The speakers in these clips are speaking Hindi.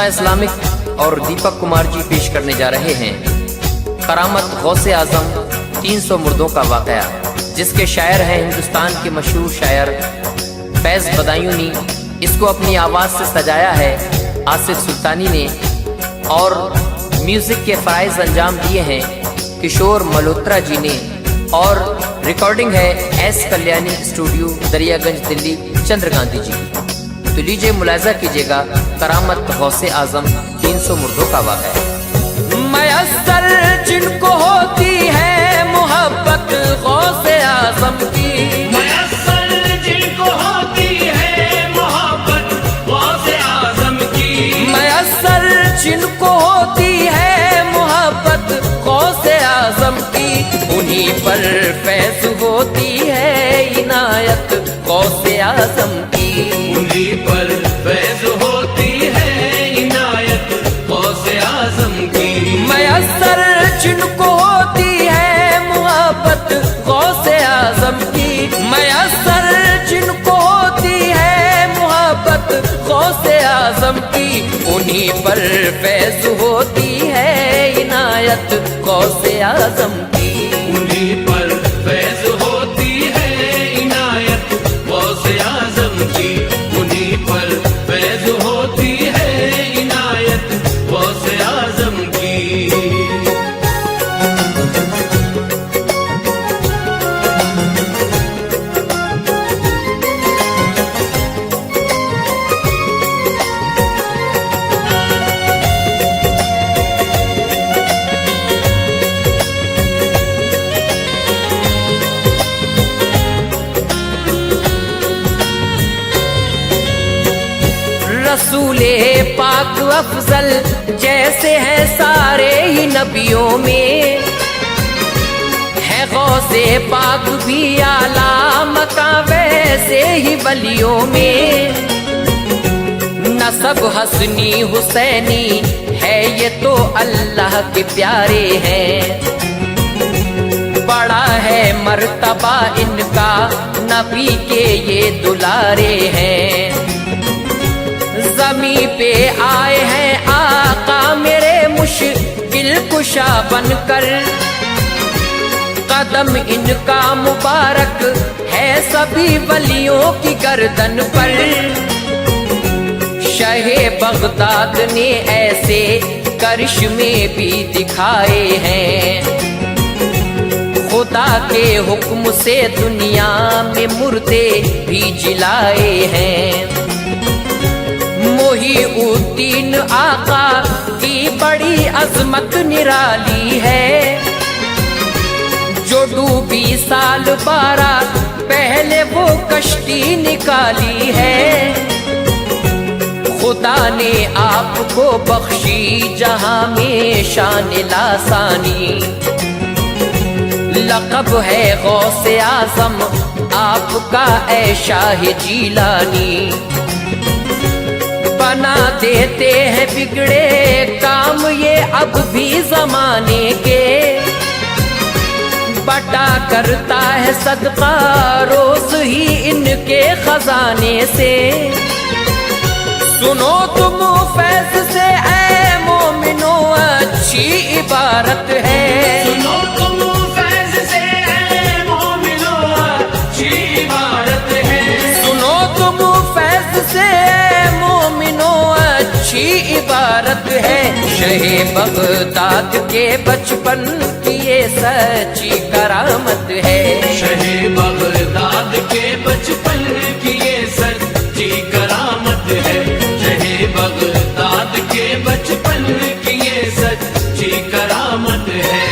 नक्का इस्लामिक और दीपक कुमार जी पेश करने जा रहे हैं करामत गौसे आजम 300 मुर्दों का वाकया, जिसके शायर हैं हिंदुस्तान के मशहूर शायर फैज़ बदायूनी। इसको अपनी आवाज़ से सजाया है आसिफ सुल्तानी ने और म्यूज़िक के फ़राइज़ अंजाम दिए हैं किशोर मल्होत्रा जी ने, और रिकॉर्डिंग है एस कल्याणी स्टूडियो दरियागंज दिल्ली चंद्रकांति जी की। तो लीजिए मुलाहिज़ा कीजिएगा करामत गौसे आजम 300 मुर्दों का वाकया। मयस्सर जिनको होती है मोहब्बत गौसे आजम की, मयस्सर जिनको होती है मोहब्बत गौसे आजम की, मयस्सर जिनको होती है मोहब्बत गौसे आजम की, उन्हीं पर फैज़ होती है इनायत गौसे आजम की, उन्हीं पर फैज़ होती है इनायत गौसे आजम की। मयस्सर जिनको होती है मोहब्बत गौसे आजम की, मयस्सर जिनको होती है मोहब्बत गौसे आजम की, उन्हीं पर फैज़ होती है इनायत गौसे आजम की, उन्हीं पर फैज़ होती है इनायत गौसे आजम की, उन्हीं पर फैज़ होती है इनायत गौसे आजम की। रसूले पाक अफजल जैसे हैं सारे ही नबियों में, है गौसे पाक भी आला मकाम वैसे ही वलियों में। नसब हसनी हुसैनी है ये तो अल्लाह के प्यारे हैं, बड़ा है मर्तबा इनका नबी के ये दुलारे हैं। ज़मीं पे आए हैं आका मेरे मुश्किल कुशा बनकर, कदम इनका मुबारक है सभी वलियों की गर्दन पर। शहे बगदाद ने ऐसे करिश्मे भी दिखाए हैं, खुदा के हुक्म से दुनिया में मुर्दे भी जिलाए हैं। मोहीउद्दीन आका की बड़ी अजमत निराली है, जो डूबी साल 12 पहले वो कश्ती निकाली है। खुदा ने आपको बख्शी जहां में शान लासानी, लक़ब है गौसे आज़म आपका ऐ शाह जीलानी। बना देते हैं बिगड़े काम ये अब भी जमाने के, बटा करता है सदका रोज ही इनके खजाने से। सुनो तुम फैज़ से ऐ मोमिनो अच्छी इबारत है, सुनो तुम फैज़ से ऐ मोमिनो अच्छी इबारत है, सुनो तुम फैज़ से मोमिनो अच्छी इबारत है। शहे बगदाद के बचपन की ये सच्ची करामत है, शहे बगदाद के बचपन की ये सच्ची करामत है, शहे बगदाद के बचपन की ये सच्ची करामत है।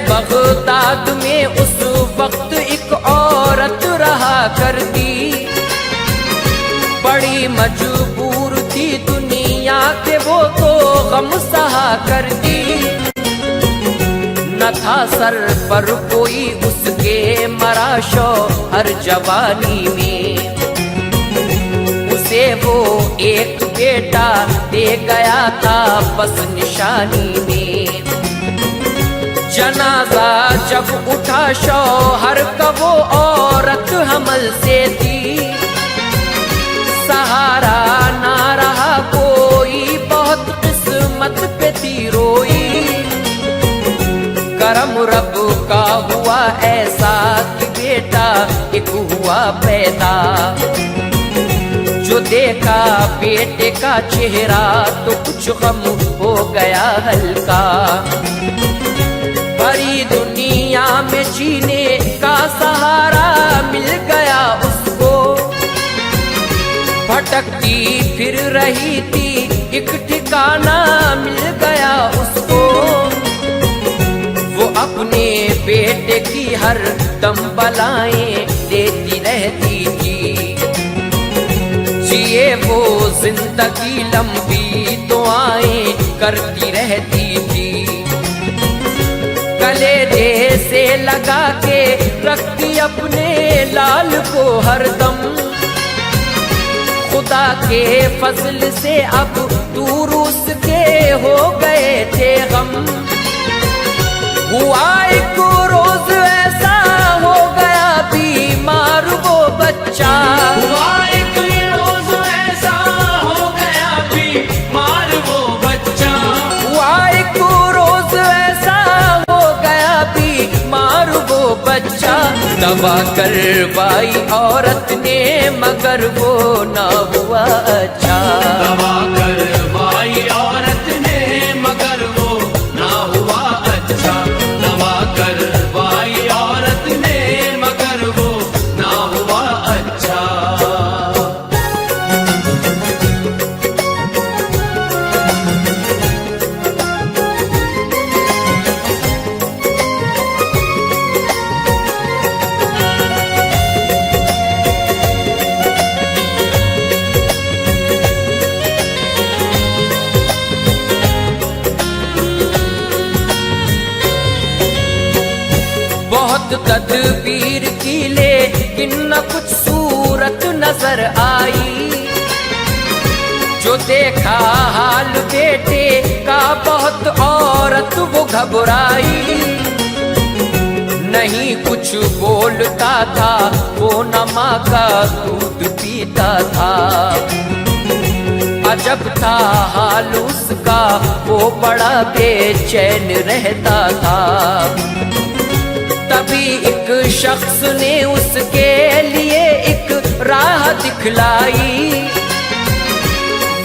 बगदाद में उस वक्त एक औरत रहा करती, बड़ी मजबूर थी दुनिया के वो तो गम सहा करती। न था सर पर कोई उसके मराशो हर जवानी में, उसे वो एक बेटा दे गया था बस निशानी में। जनाजा जब उठा शौहर का वो औरत हमल से थी, सहारा ना रहा कोई बहुत किस्मत पे थी रोई। करम रब का हुआ ऐसा कि बेटा एक हुआ पैदा, जो देखा बेटे का चेहरा तो कुछ गम हो गया हल्का। भरी दुनिया में जीने का सहारा मिल गया उसको, भटकती फिर रही थी एक ठिकाना मिल गया उसको। वो अपने बेटे की हर दम बलाएं देती रहती थी, जिए वो जिंदगी लंबी दुआएं करती रहती थी। कलेजे से लगा के रखती अपने लाल को हरदम, खुदा के फजल से अब दूर उसके हो गए थे गम। हुआ एक रोज ऐसा हो गया बीमार वो बच्चा, हुआ एक रोज ऐसा हो गया बीमार वो बच्चा। हुआ एक रोज ऐसा हो गया बीमार वो बच्चा। दवा करवाई औरत ने मगर वो ना हुआ अच्छा। दवा करवाई औरत ने मगर वो ना हुआ अच्छा। दवा करवाई औरत ने मगर वो ना हुआ अच्छा। बहुत तदबीर की लेकिन न कुछ सूरत नजर आई, जो देखा हाल बेटे का बहुत औरत वो घबराई। नहीं कुछ बोलता था वो न माँ का दूध पीता था, अजब था हाल उसका वो बड़ा बेचैन रहता था। तभी एक शख्स ने उसके लिए एक राह दिखलाई,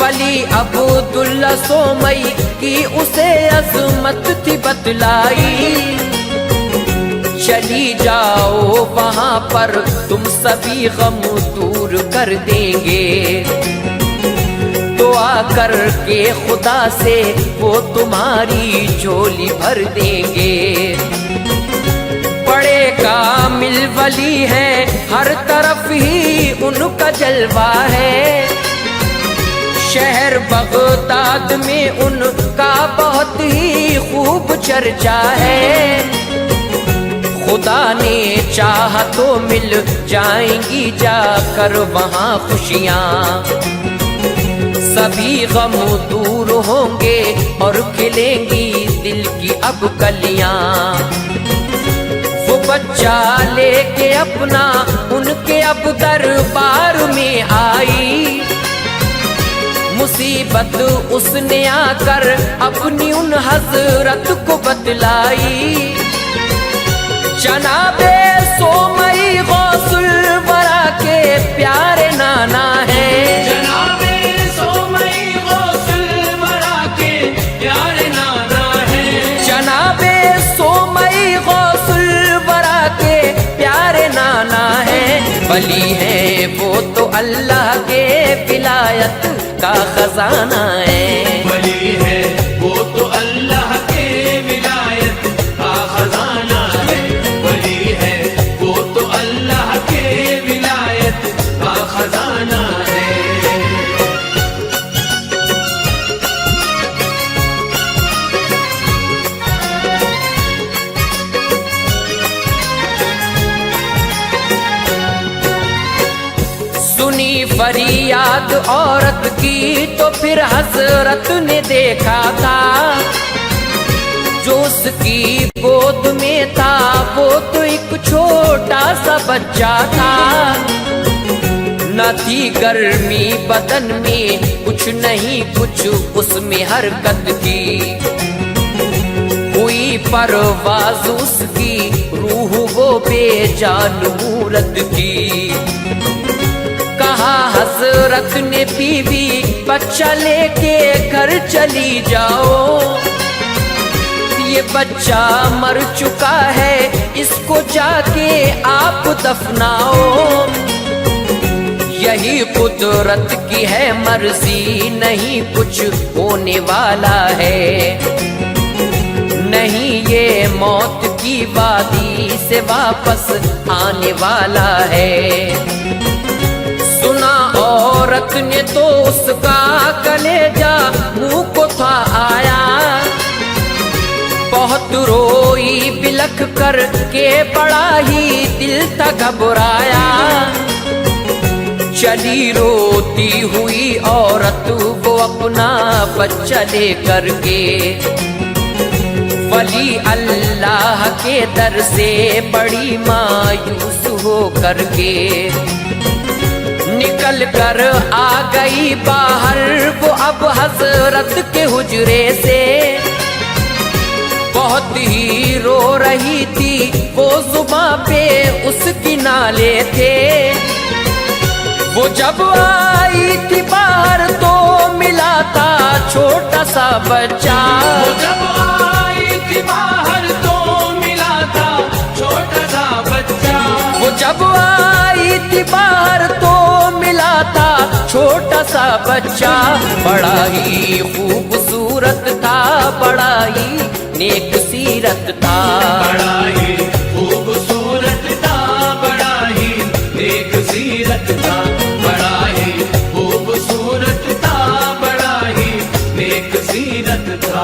वली अब्दुल्ला सोमई की उसे अजमत थी बतलाई। चली जाओ वहां पर तुम सभी गम दूर कर देंगे, दुआ करके खुदा से वो तुम्हारी झोली भर देंगे। बड़े कामिल वली है, हर तरफ ही उनका जलवा है। शहर बगदाद में उनका बहुत ही खूब चर्चा है। खुदा ने चाहा तो मिल जाएंगी जाकर वहां खुशियां, सभी गम दूर होंगे और खिलेंगी दिल की अब कलियां। वो बच्चा लेके अपना उनके अब दरबार में आई, मुसीबत उसने आकर अपनी उन हजरत को बतलाई। जनाबे सोमई गौसुल वरा के प्यारे नाना है, जनाबे सोमई गौसुल वरा के प्यारे नाना है। जनाबे सोमई गौसुल वरा के प्यारे नाना है। वली है वो तो अल्लाह के विलायत का खजाना है। वली है वो तो अल्लाह के विलायत का खजाना है। वली है वो तो अल्लाह के विलायत का खजाना है। सुनी फरियाद औरत की तो फिर हजरत ने देखा था, जो उसकी गोद में था वो तो एक छोटा सा बच्चा था। न थी गर्मी बदन में, कुछ नहीं कुछ उसमें हरकत की। हुई परवाज़ उसकी, रूह वो बेजान मूरत की। कहा हजरत ने बीवी बच्चा लेके घर चली जाओ, ये बच्चा मर चुका है, इसको जाके आप दफनाओ। यही कुदरत की है मर्जी, नहीं कुछ होने वाला है। नहीं ये मौत की वादी से वापस आने वाला है। सुना औरत ने तो उसका कलेजा मुंह को था आया, बहुत रोई बिलख कर के बड़ा ही दिल था घबराया। चली रोती हुई औरत वो अपना बच्चा लेकर के, वली अल्लाह के दर से बड़ी मायूस हो करके निकल कर आ गई बाहर वो अब हजरत के हुजरे से। बहुत ही रो रही थी वो, जुबां पे उसकी नाले थे। वो जब आई थी बाहर तो मिला था छोटा सा बच्चा, वो जब आई थी बाहर तो मिला था छोटा सा बच्चा। वो जब आई थी बाहर तो मिला था छोटा सा बच्चा। बड़ा ही खूबसूरत था, बड़ा ही नेक सीरत था, बड़ा ही खूबसूरत था, बड़ा ही नेक सीरत था, बड़ा ही खूबसूरत था, बड़ा ही नेक सीरत था।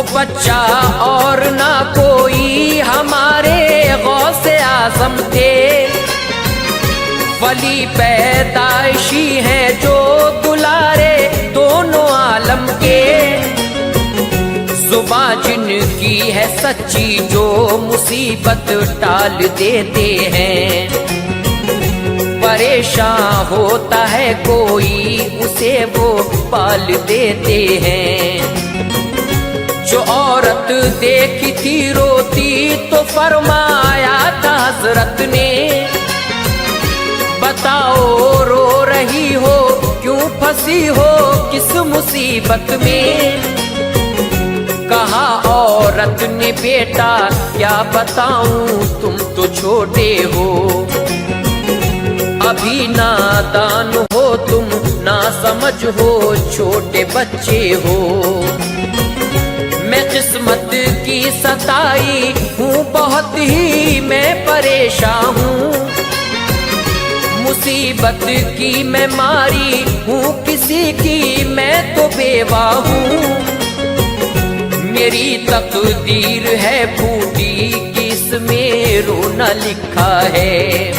बच्चा और ना कोई हमारे गौसे आज़म थे, वली पैदाइशी हैं जो दुलारे दोनों आलम के। जुबां जिनकी है सच्ची जो मुसीबत टाल देते हैं, परेशान होता है कोई उसे वो पाल देते हैं। जो औरत देखी थी रोती तो फरमाया था हजरत ने, बताओ रो रही हो क्यों, फंसी हो किस मुसीबत में। कहा औरत ने बेटा क्या बताऊं तुम तो छोटे हो, अभी नादान हो तुम, ना समझ हो छोटे बच्चे हो। मैं किस्मत की सताई हूँ बहुत ही मैं परेशान हूँ, मुसीबत की मैं मारी हूँ किसी की मैं तो बेवा हूँ। मेरी तकदीर है फूटी किसमें रोना लिखा है,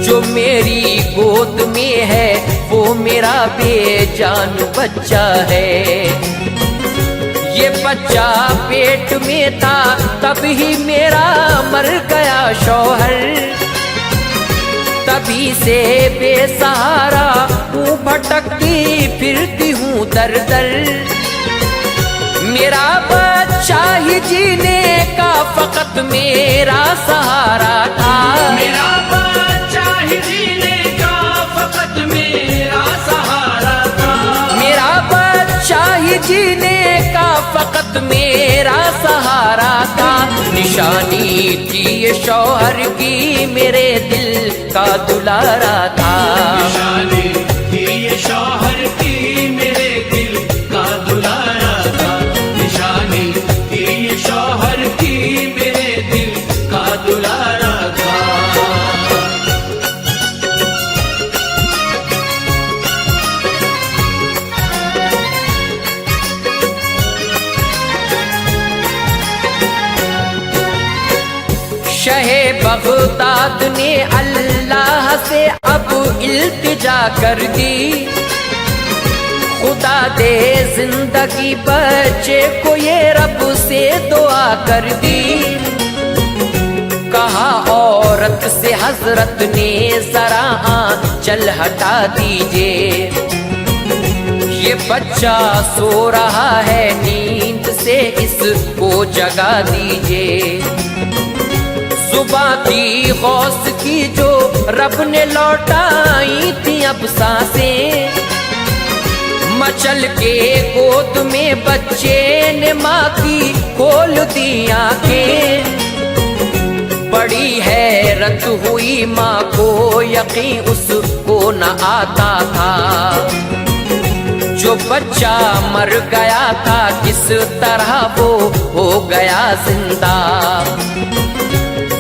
जो मेरी गोद में है वो मेरा बेजान बच्चा है। ये बच्चा पेट में था तब ही मेरा मर गया शौहर, तभी से बेसहारा हूँ भटकती फिरती हूँ दर दर। मेरा बच्चा ही जीने का फकत मेरा सहारा था, मेरा बच्चा ही जीने का फकत मेरा सहारा था, मेरा बच्चा ही जीने का फकत मेरा सहारा था। निशानी थी ये शौहर की मेरे दिल का दुलारा था, निशानी थी ये शौहर की मेरे दिल का दुलारा शहे बगदाद ने अल्लाह से अब इल्तिजा कर दी, खुदा दे जिंदगी बच्चे को ये रब से दुआ कर दी। कहा औरत से हजरत ने जरा आंचल हटा दीजिए, ये बच्चा सो रहा है नींद से इसको जगा दीजिए। सुबह थी गौस की जो रब ने लौटाई थी अब सांसें, मचल के गोद में बच्चे ने माँ की खोल दी आंखें। बड़ी हैरत हुई माँ को, यकीन उसको न आता था, जो बच्चा मर गया था किस तरह वो हो गया जिंदा।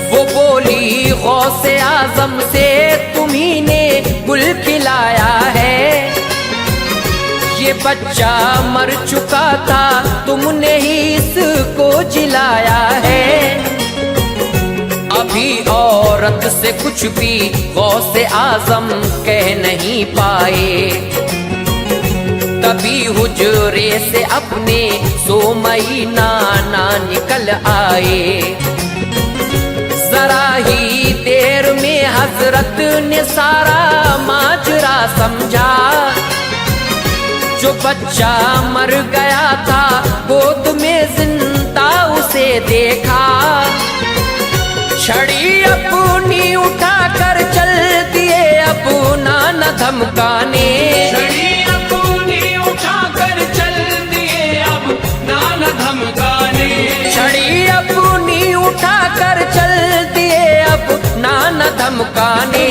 वो बोली गौसे आजम से तुम्ही ने गुल खिलाया है, ये बच्चा मर चुका था तुमने ही इसको जिलाया है। अभी औरत से कुछ भी गौसे आजम कह नहीं पाए, तभी हुजरे से अपने सोमई नाना निकल आए। जरा ही देर में हजरत ने सारा माजरा समझा, जो बच्चा मर गया था गोद में जिंदा उसे देखा। छड़ी अपनी उठा कर चल दिए अपना न धमकाने, छड़ी अपनी उठा कर चल दिए अब नाना धमकाने। छड़ी अपनी उठा कर चल दिए अब नाना धमकाने।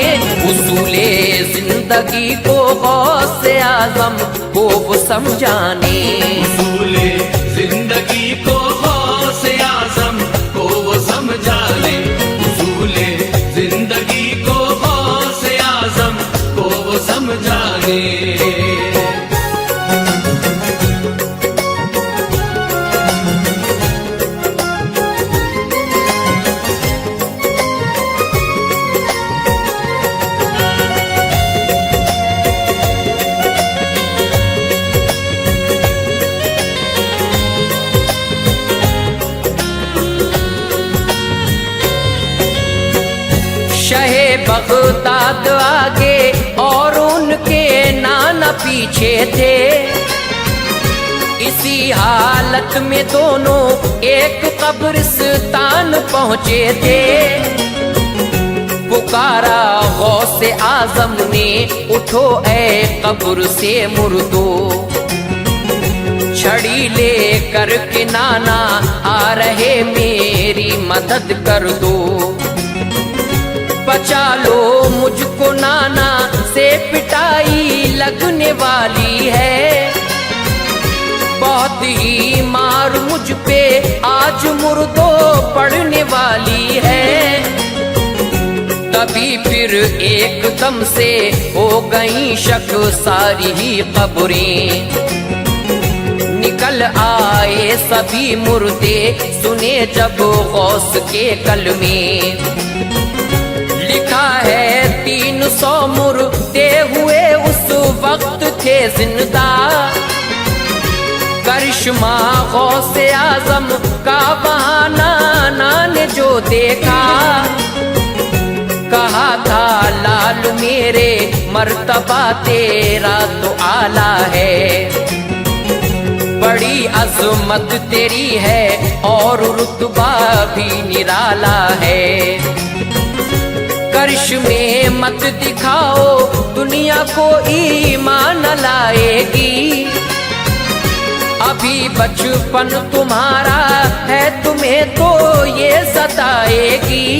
उसूले जिंदगी को गौसे आजम को वो समझाने, उसूले जिंदगी को गौसे आजम को वो समझाने। उसूले जिंदगी को गौसे आजम को वो समझाने। शहे बगदाद आगे और उनके नाना पीछे थे, इसी हालत में दोनों एक कब्रिस्तान पहुंचे थे। पुकारा गौसे आजम ने उठो ए कब्र से मुर्दो, छड़ी ले कर के नाना आ रहे मेरी मदद कर दो। बचा लो मुझको नाना से पिटाई लगने वाली है, बहुत ही मार मुझ पे आज मुर्दो पड़ने वाली है। तभी फिर एकदम से हो गई शक सारी ही कब्रें, निकल आए सभी मुर्दे सुने जब गौस के कलमे। लिखा है 300 मुर्दे हुए उस वक्त थे जिंदा, करिश्मा गौसे आजम का बहाना नाना ने जो देखा। कहा था लाल मेरे मर्तबा तेरा तो आला है, बड़ी अजमत तेरी है और रुतबा भी निराला है। करिश्मे मत दिखाओ दुनिया को ईमान लाएगी, अभी बचपन तुम्हारा है तुम्हें तो ये सताएगी।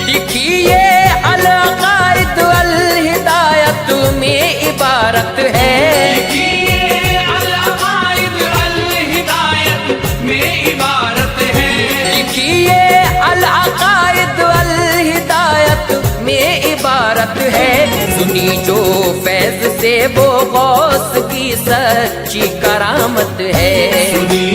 लिखिए अल-कायद अल-हिदायत में इबारत है, लिखिए अल-कायद अल-हिदायत में इबारत है। लिखिए अल-कायद अल-हिदायत में इबारत है। सुनी जो फैज से वो गौस की सच्ची करामत है, सुनी